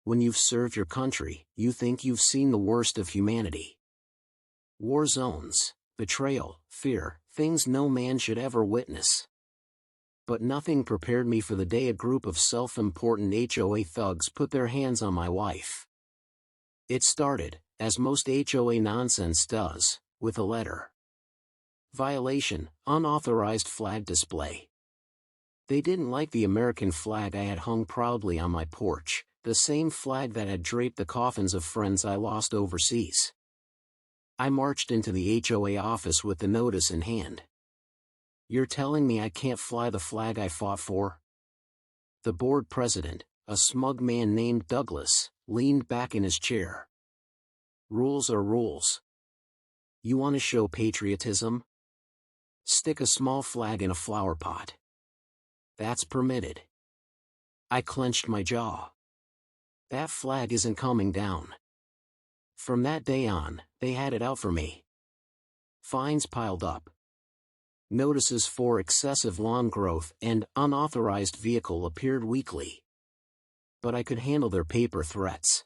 When you've served your country, you think you've seen the worst of humanity. War zones, betrayal, fear, things no man should ever witness. But nothing prepared me for the day a group of self-important HOA thugs put their hands on my wife. It started, as most HOA nonsense does, with a letter. Violation, unauthorized flag display. They didn't like the American flag I had hung proudly on my porch, the same flag that had draped the coffins of friends I lost overseas. I marched into the HOA office with the notice in hand. "You're telling me I can't fly the flag I fought for?" The board president, a smug man named Douglas, leaned back in his chair. "Rules are rules. You want to show patriotism? Stick a small flag in a flower pot. That's permitted." I clenched my jaw. That flag isn't coming down. From that day on, they had it out for me. Fines piled up. Notices for excessive lawn growth and unauthorized vehicle appeared weekly. But I could handle their paper threats.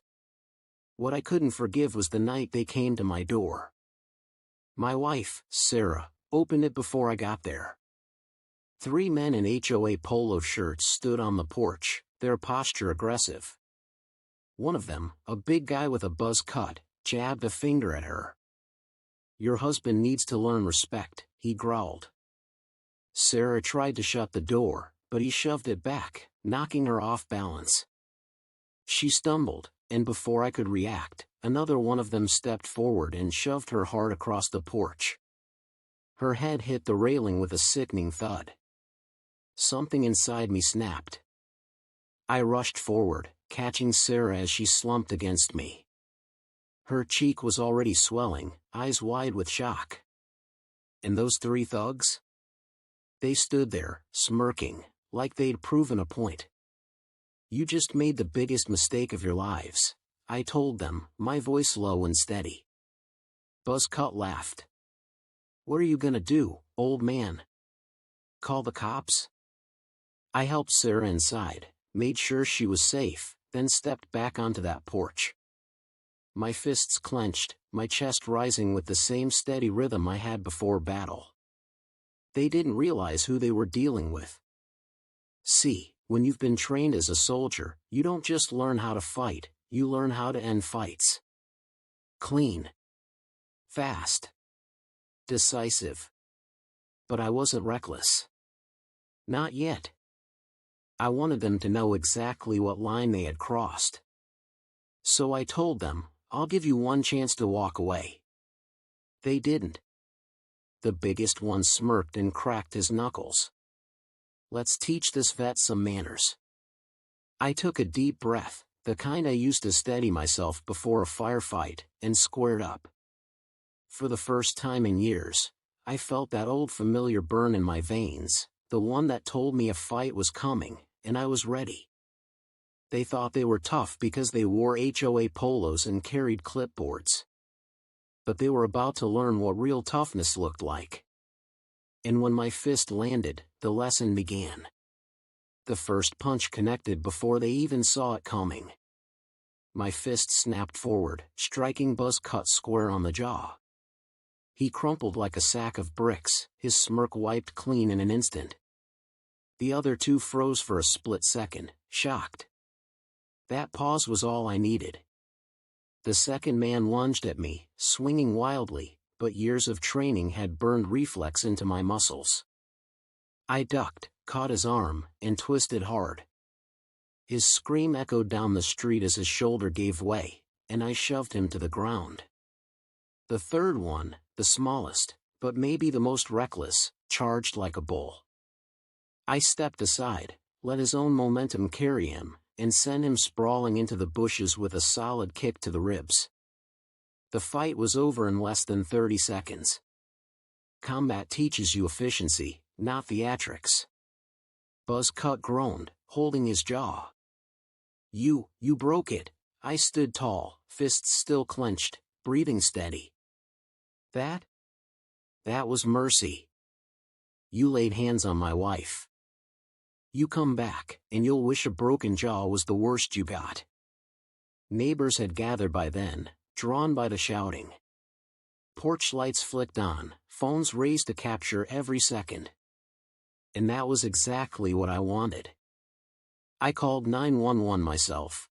What I couldn't forgive was the night they came to my door. My wife, Sarah, opened it before I got there. 3 men in HOA polo shirts stood on the porch, their posture aggressive. One of them, a big guy with a buzz cut, jabbed a finger at her. "Your husband needs to learn respect," he growled. Sarah tried to shut the door, but he shoved it back, knocking her off balance. She stumbled, and before I could react, another one of them stepped forward and shoved her hard across the porch. Her head hit the railing with a sickening thud. Something inside me snapped. I rushed forward, catching Sarah as she slumped against me. Her cheek was already swelling, eyes wide with shock. And those 3 thugs? They stood there, smirking, like they'd proven a point. "You just made the biggest mistake of your lives," I told them, my voice low and steady. Buzzcut laughed. "What are you gonna do, old man? Call the cops?" I helped Sarah inside, made sure she was safe, then stepped back onto that porch. My fists clenched, my chest rising with the same steady rhythm I had before battle. They didn't realize who they were dealing with. See, when you've been trained as a soldier, you don't just learn how to fight, you learn how to end fights. Clean. Fast. Decisive. But I wasn't reckless. Not yet. I wanted them to know exactly what line they had crossed. So I told them, "I'll give you one chance to walk away." They didn't. The biggest one smirked and cracked his knuckles. "Let's teach this vet some manners." I took a deep breath, the kind I used to steady myself before a firefight, and squared up. For the first time in years, I felt that old familiar burn in my veins, the one that told me a fight was coming, and I was ready. They thought they were tough because they wore HOA polos and carried clipboards. But they were about to learn what real toughness looked like. And when my fist landed, the lesson began. The first punch connected before they even saw it coming. My fist snapped forward, striking Buzzcut square on the jaw. He crumpled like a sack of bricks, his smirk wiped clean in an instant. The other 2 froze for a split second, shocked. That pause was all I needed. The second man lunged at me, swinging wildly, but years of training had burned reflex into my muscles. I ducked, caught his arm, and twisted hard. His scream echoed down the street as his shoulder gave way, and I shoved him to the ground. The third one, the smallest, but maybe the most reckless, charged like a bull. I stepped aside, let his own momentum carry him, and sent him sprawling into the bushes with a solid kick to the ribs. The fight was over in less than 30 seconds. Combat teaches you efficiency, not theatrics. Buzzcut groaned, holding his jaw. You broke it." I stood tall, fists still clenched, breathing steady. That was mercy. You laid hands on my wife. You come back, and you'll wish a broken jaw was the worst you got. Neighbors had gathered by then, drawn by the shouting. Porch lights flicked on, phones raised to capture every second. And that was exactly what I wanted. I called 911 myself.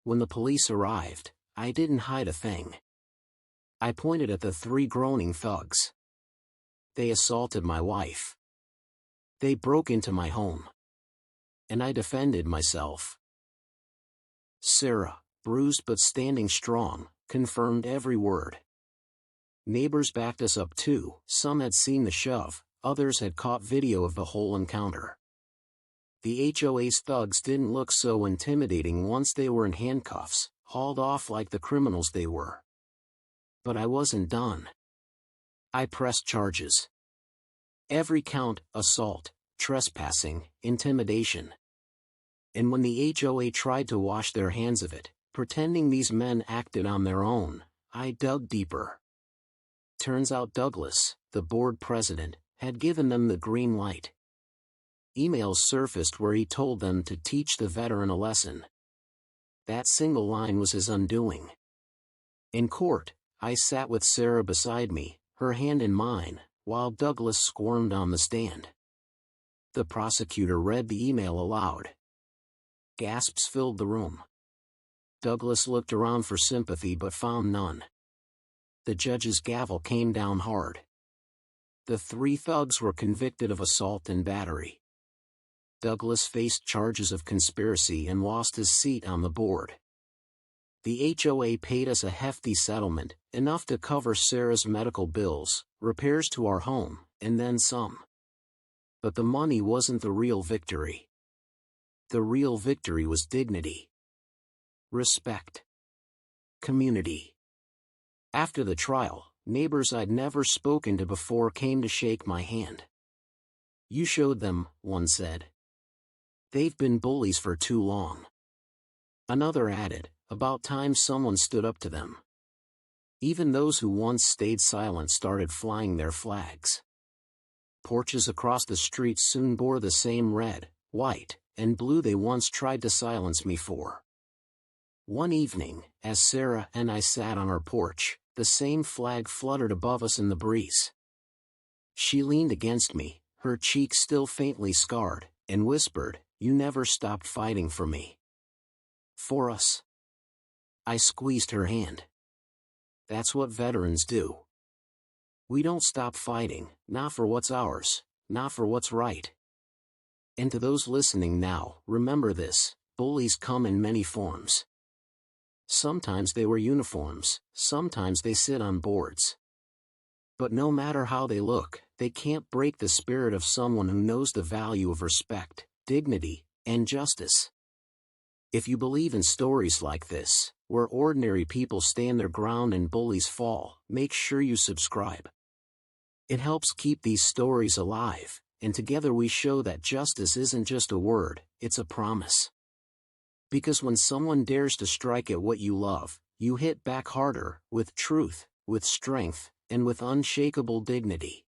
When the police arrived, I didn't hide a thing. I pointed at the 3 groaning thugs. They assaulted my wife. They broke into my home. And I defended myself. Sarah, bruised but standing strong, confirmed every word. Neighbors backed us up too. Some had seen the shove, others had caught video of the whole encounter. The HOA's thugs didn't look so intimidating once they were in handcuffs, hauled off like the criminals they were. But I wasn't done. I pressed charges. Every count: assault, trespassing, intimidation. And when the HOA tried to wash their hands of it, pretending these men acted on their own, I dug deeper. Turns out Douglas, the board president, had given them the green light. Emails surfaced where he told them to teach the veteran a lesson. That single line was his undoing. In court, I sat with Sarah beside me, her hand in mine, while Douglas squirmed on the stand. The prosecutor read the email aloud. Gasps filled the room. Douglas looked around for sympathy but found none. The judge's gavel came down hard. The 3 thugs were convicted of assault and battery. Douglas faced charges of conspiracy and lost his seat on the board. The HOA paid us a hefty settlement, enough to cover Sarah's medical bills, repairs to our home, and then some. But the money wasn't the real victory. The real victory was dignity, respect, community. After the trial, neighbors I'd never spoken to before came to shake my hand. "You showed them," one said. "They've been bullies for too long." Another added, "About time someone stood up to them." Even those who once stayed silent started flying their flags. Porches across the street soon bore the same red, white, and blue they once tried to silence me for. One evening, as Sarah and I sat on our porch, the same flag fluttered above us in the breeze. She leaned against me, her cheek still faintly scarred, and whispered, "You never stopped fighting for me. For us." I squeezed her hand. That's what veterans do. We don't stop fighting, not for what's ours, not for what's right. And to those listening now, remember this: bullies come in many forms. Sometimes they wear uniforms, sometimes they sit on boards. But no matter how they look, they can't break the spirit of someone who knows the value of respect, dignity, and justice. If you believe in stories like this, where ordinary people stand their ground and bullies fall, make sure you subscribe. It helps keep these stories alive, and together we show that justice isn't just a word, it's a promise. Because when someone dares to strike at what you love, you hit back harder, with truth, with strength, and with unshakable dignity.